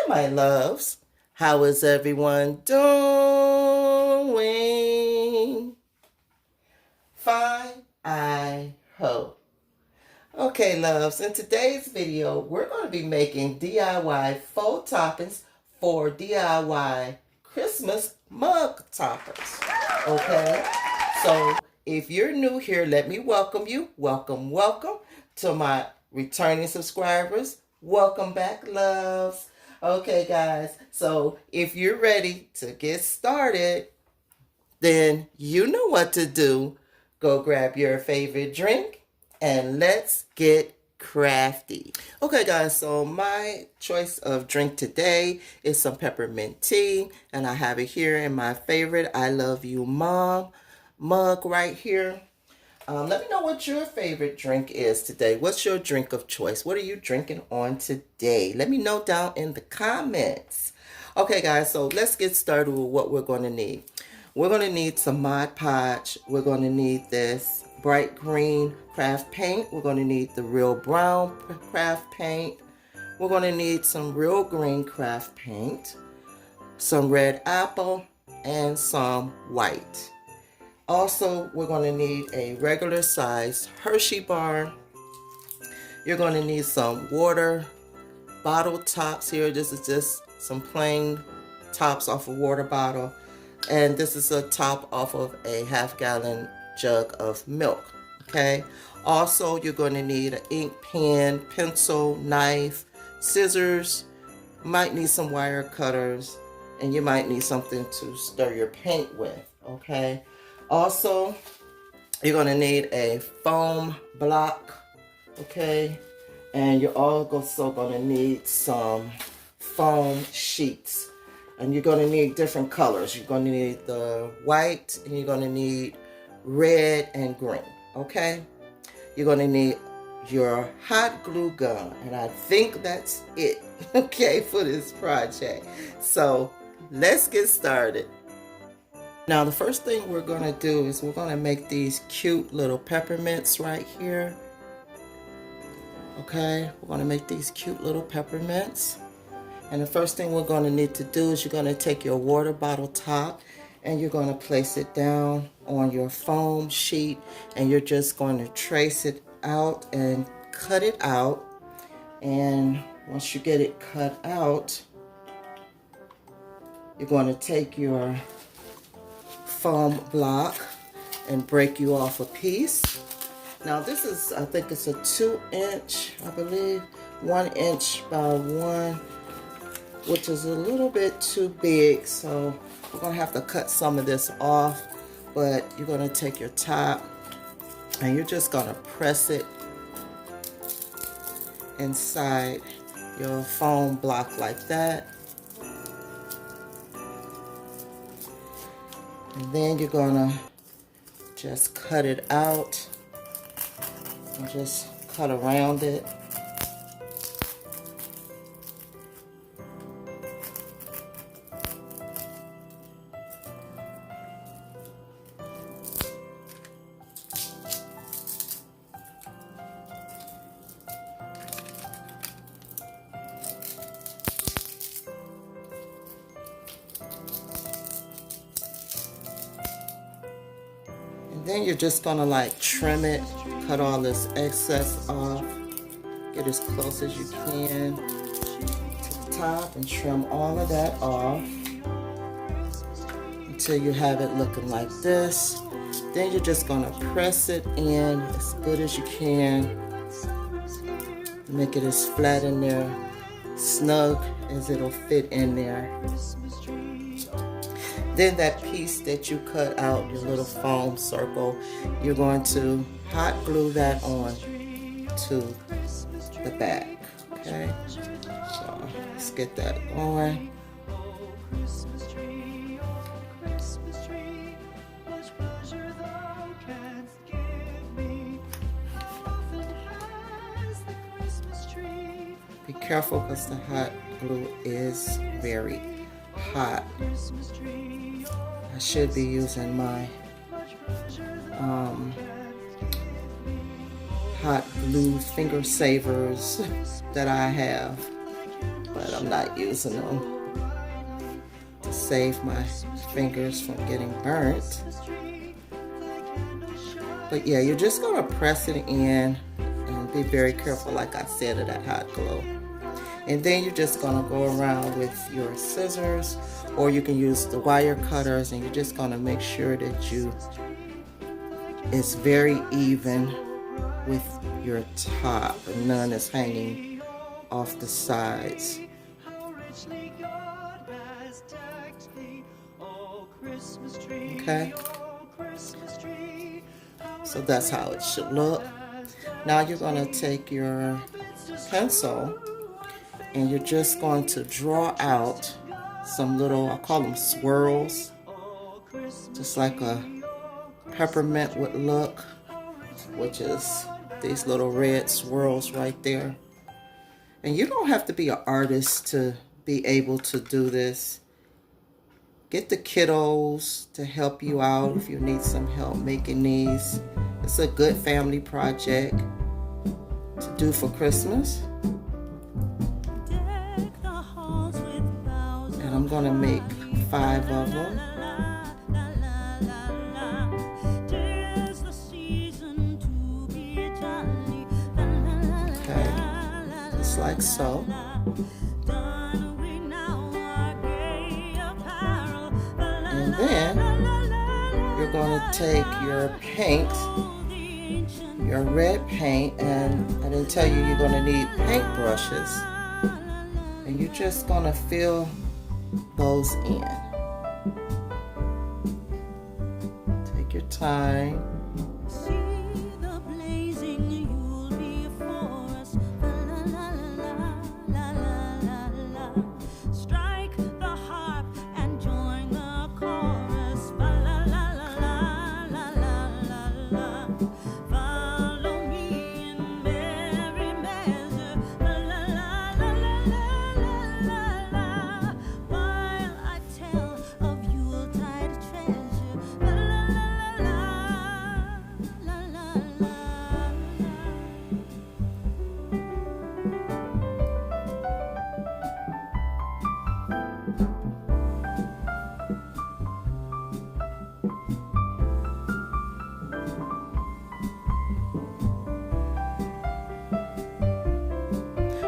my loves. How is everyone doing? Fine, I hope. Okay, loves, in today's video, we're going to be making DIY faux toppings for DIY Christmas mug toppers. Okay, so if you're new here, let me welcome you. Welcome, welcome to my returning subscribers. Welcome back, loves. Okay, guys, so if you're ready to get started, then you know what to do. Go grab your favorite drink and let's get crafty. Okay, guys, so my choice of drink today is some peppermint tea, and I have it here in my favorite I Love You Mom mug right here. Let me know what your favorite drink is today. What's your drink of choice? What are you drinking on today? Let me know down in the comments. Okay, guys, so let's get started with what we're going to need. We're going to need some Mod Podge. We're going to need this bright green craft paint. We're going to need the real brown craft paint. We're going to need some real green craft paint, some red apple, and some white. Also, we're going to need a regular size Hershey bar. You're going to need some water bottle tops here. This is just some plain tops off a water bottle. And this is a top off of a half-gallon jug of milk. Okay. Also, you're going to need an ink pen, pencil, knife, scissors. You might need some wire cutters. And you might need something to stir your paint with. Okay. Also, you're going to need a foam block, okay? And you're also going to need some foam sheets. And you're going to need different colors. You're going to need the white, and you're going to need red and green, okay? You're going to need your hot glue gun. And I think that's it, okay, for this project. So, let's get started. Now, the first thing we're going to do is we're going to make these cute little peppermints right here. Okay, we're going to make these cute little peppermints. And the first thing we're going to need to do is you're going to take your water bottle top and you're going to place it down on your foam sheet, and you're just going to trace it out and cut it out. And once you get it cut out, you're going to take your foam block and break you off a piece. Now this is, I think it's a 2-inch, I believe, 1 inch by 1, which is a little bit too big, so we're gonna have to cut some of this off. But you're gonna take your top and you're just gonna press it inside your foam block like that. And then you're gonna just cut it out and just cut around it. Then you're just gonna like trim it, cut all this excess off, get as close as you can to the top and trim all of that off until you have it looking like this. Then you're just gonna press it in as good as you can, make it as flat in there, snug as it'll fit in there. Then that piece that you cut out, your little foam circle, you're going to hot glue that on to the back, okay? So let's get that going. Be careful because the hot glue is very hot. I should be using my hot glue finger savers that I have, but but I'm not using them to save my fingers from getting burnt. But yeah, you're just gonna press it in and be very careful, like I said, of that hot glue. And then you're just gonna go around with your scissors, or you can use the wire cutters, and you're just gonna make sure that it's very even with your top and none is hanging off the sides. Okay, so that's how it should look. Now you're going to take your pencil and you're just going to draw out some little, I call them swirls, just like a peppermint would look, which is these little red swirls right there. And you don't have to be an artist to be able to do this. Get the kiddos to help you out if you need some help making these. It's a good family project to do for Christmas. And I'm gonna make 5 of them. Okay, just like so. And then you're going to take your paint, your red paint, and I didn't tell you you're going to need paint brushes. And you're just going to fill those in. Take your time.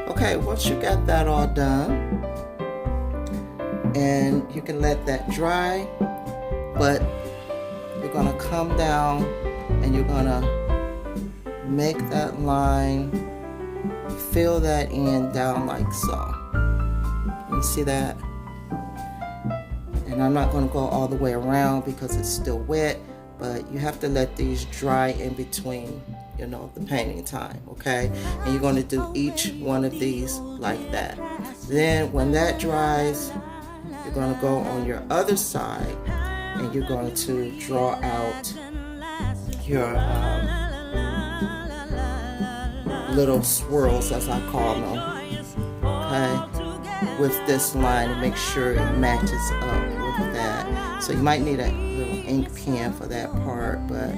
Okay, once you got that all done, and you can let that dry, but you're gonna come down and you're gonna make that line, fill that in down like so. You see that? And I'm not gonna go all the way around because it's still wet, but you have to let these dry in between, you know, the painting time, okay? And you're going to do each one of these like that. Then when that dries, you're going to go on your other side and you're going to draw out your little swirls, as I call them, okay, with this line, and make sure it matches up with that. So you might need a little ink pen for that part, but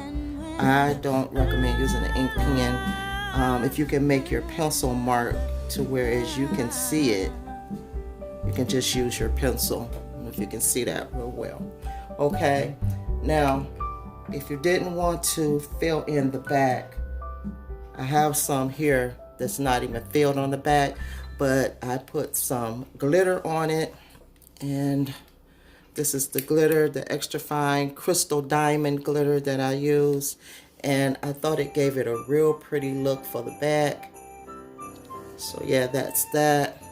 I don't recommend using an ink pen. If you can make your pencil mark to where as you can see it, you can just use your pencil, if you can see that real well. Okay, now if you didn't want to fill in the back, I have some here that's not even filled on the back, but I put some glitter on it, and this is the glitter, the extra fine crystal diamond glitter that I use, and I thought it gave it a real pretty look for the back. So yeah, that's that.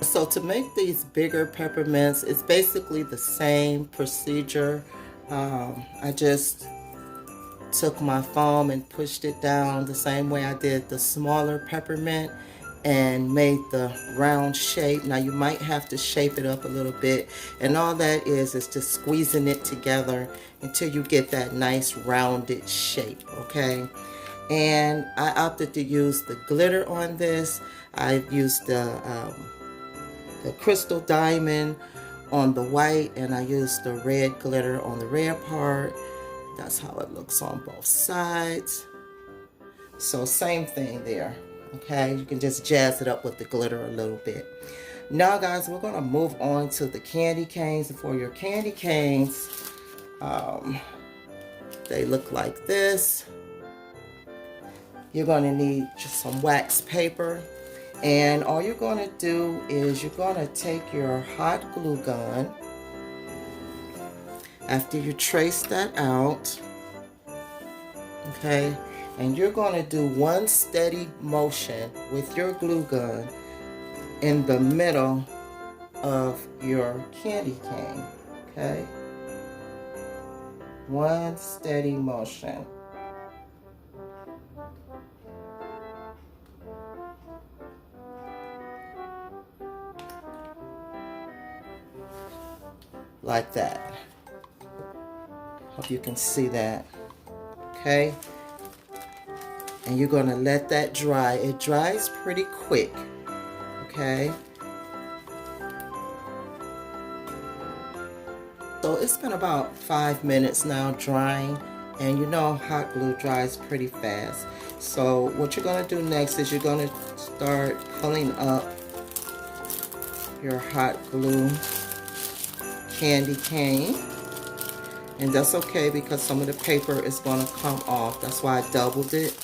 So to make these bigger peppermints, it's basically the same procedure. I just took my foam and pushed it down the same way I did the smaller peppermint and made the round shape. Now you might have to shape it up a little bit, and all that is just squeezing it together until you get that nice rounded shape, okay? And I opted to use the glitter on this. I used the crystal diamond on the white, and I used the red glitter on the red part. That's how it looks on both sides. So same thing there. Okay, you can just jazz it up with the glitter a little bit. Now guys, we're gonna move on to the candy canes. And for your candy canes, they look like this. You're gonna need just some wax paper. And all you're gonna do is you're gonna take your hot glue gun. After you trace that out, okay, and you're gonna do one steady motion with your glue gun in the middle of your candy cane, okay? One steady motion. Like that. Hope you can see that, okay? And you're gonna let that dry. It dries pretty quick, okay? So it's been about 5 minutes now drying, and you know hot glue dries pretty fast. So what you're gonna do next is you're gonna start pulling up your hot glue candy cane. And that's okay because some of the paper is gonna come off. That's why I doubled it.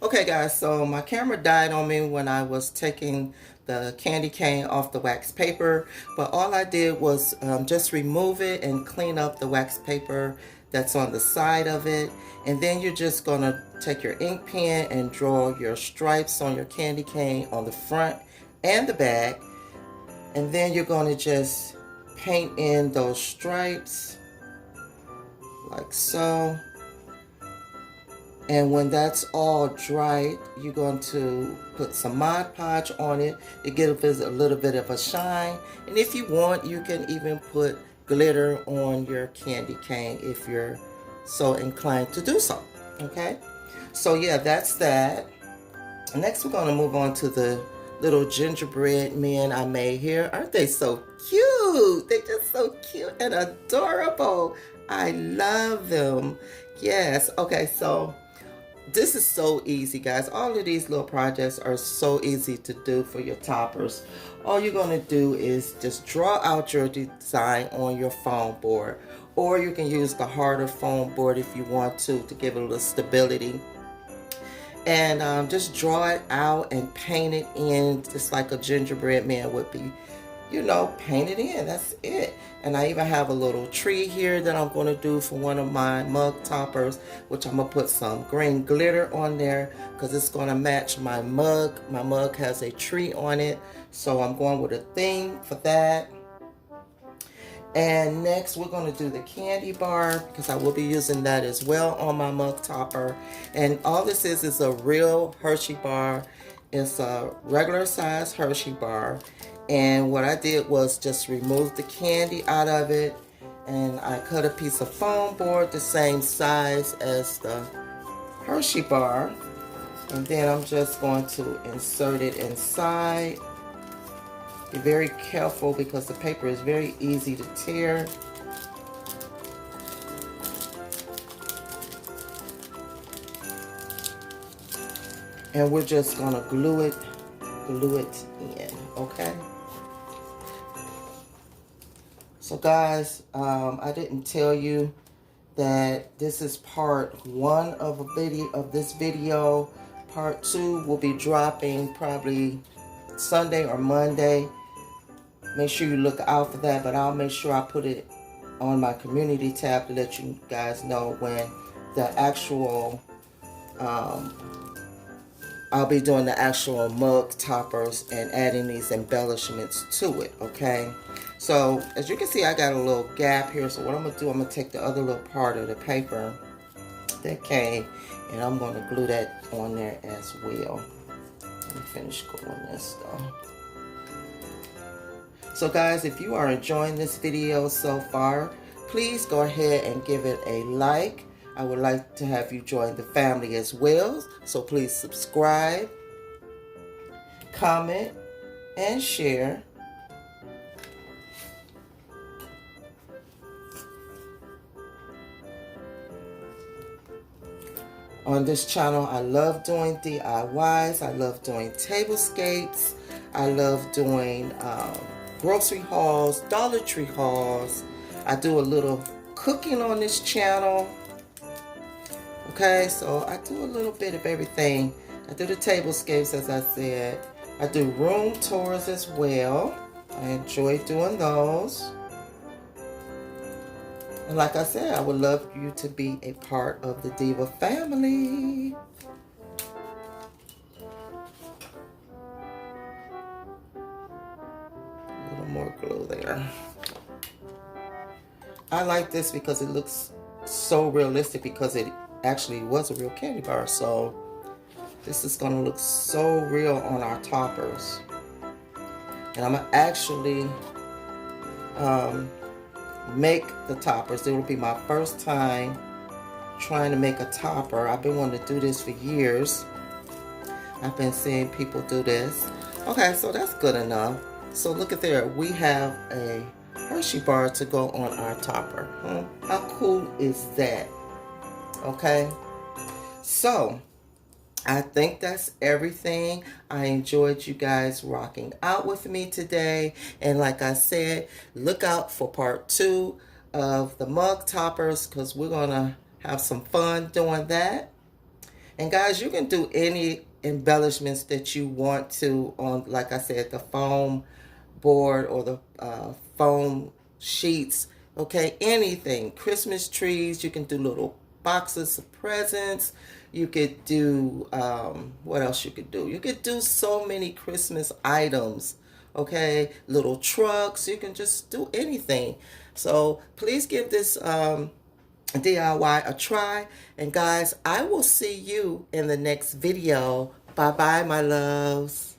Okay guys, so my camera died on me when I was taking the candy cane off the wax paper, but all I did was just remove it and clean up the wax paper that's on the side of it. And then you're just gonna take your ink pen and draw your stripes on your candy cane on the front and the back. And then you're gonna just paint in those stripes like so. And when that's all dried, you're going to put some Mod Podge on it to give it a little bit of a shine. And if you want, you can even put glitter on your candy cane if you're so inclined to do so. Okay? So yeah, that's that. Next, we're going to move on to the little gingerbread men I made here. Aren't they so cute? They're just so cute and adorable. I love them. Yes. Okay, so this is so easy, guys. All of these little projects are so easy to do for your toppers. All you're going to do is just draw out your design on your foam board, or you can use the harder foam board if you want to give it a little stability. And just draw it out and paint it in just like a gingerbread man would be. You know, paint it in. That's it. And I even have a little tree here that I'm going to do for one of my mug toppers, which I'm going to put some green glitter on there because it's going to match my mug. My mug has a tree on it, so I'm going with a theme for that. And next we're going to do the candy bar because I will be using that as well on my mug topper. And all this is a real Hershey bar. It's a regular size Hershey bar. And what I did was just remove the candy out of it, and I cut a piece of foam board the same size as the Hershey bar, and then I'm just going to insert it inside. Be very careful because the paper is very easy to tear. And we're just going to glue it in, okay? So guys, I didn't tell you that this is part 1 of this video. Part 2 will be dropping probably Sunday or Monday. Make sure you look out for that, but I'll make sure I put it on my community tab to let you guys know when the actual I'll be doing the actual mug toppers and adding these embellishments to it, okay? So, as you can see, I got a little gap here. So what I'm going to do, I'm going to take the other little part of the paper that came, and I'm going to glue that on there as well. Let me finish gluing this though. So guys, if you are enjoying this video so far, please go ahead and give it a like. I would like to have you join the family as well. So please subscribe, comment, and share. On this channel, I love doing DIYs. I love doing tablescapes. I love doing grocery hauls, Dollar Tree hauls. I do a little cooking on this channel. Okay, so I do a little bit of everything. I do the tablescapes, as I said. I do room tours as well. I enjoy doing those. And like I said, I would love you to be a part of the Diva family. A little more glue there. I like this because it looks so realistic, because it actually was a real candy bar. So this is going to look so real on our toppers. And I'm going to actually make the toppers. It will be my first time trying to make a topper. I've been wanting to do this for years. I've been seeing people do this. Okay, so that's good enough. So look at there. We have a Hershey bar to go on our topper. How cool is that? Okay. So I think that's everything. I enjoyed you guys rocking out with me today. And like I said, look out for part 2 of the mug toppers, because we're going to have some fun doing that. And guys, you can do any embellishments that you want to on, like I said, the foam board or the foam sheets. Okay, anything. Christmas trees. You can do little boxes of presents. You could do, what else you could do? You could do so many Christmas items, okay? Little trucks. You can just do anything. So please give this DIY a try. And guys, I will see you in the next video. Bye-bye, my loves.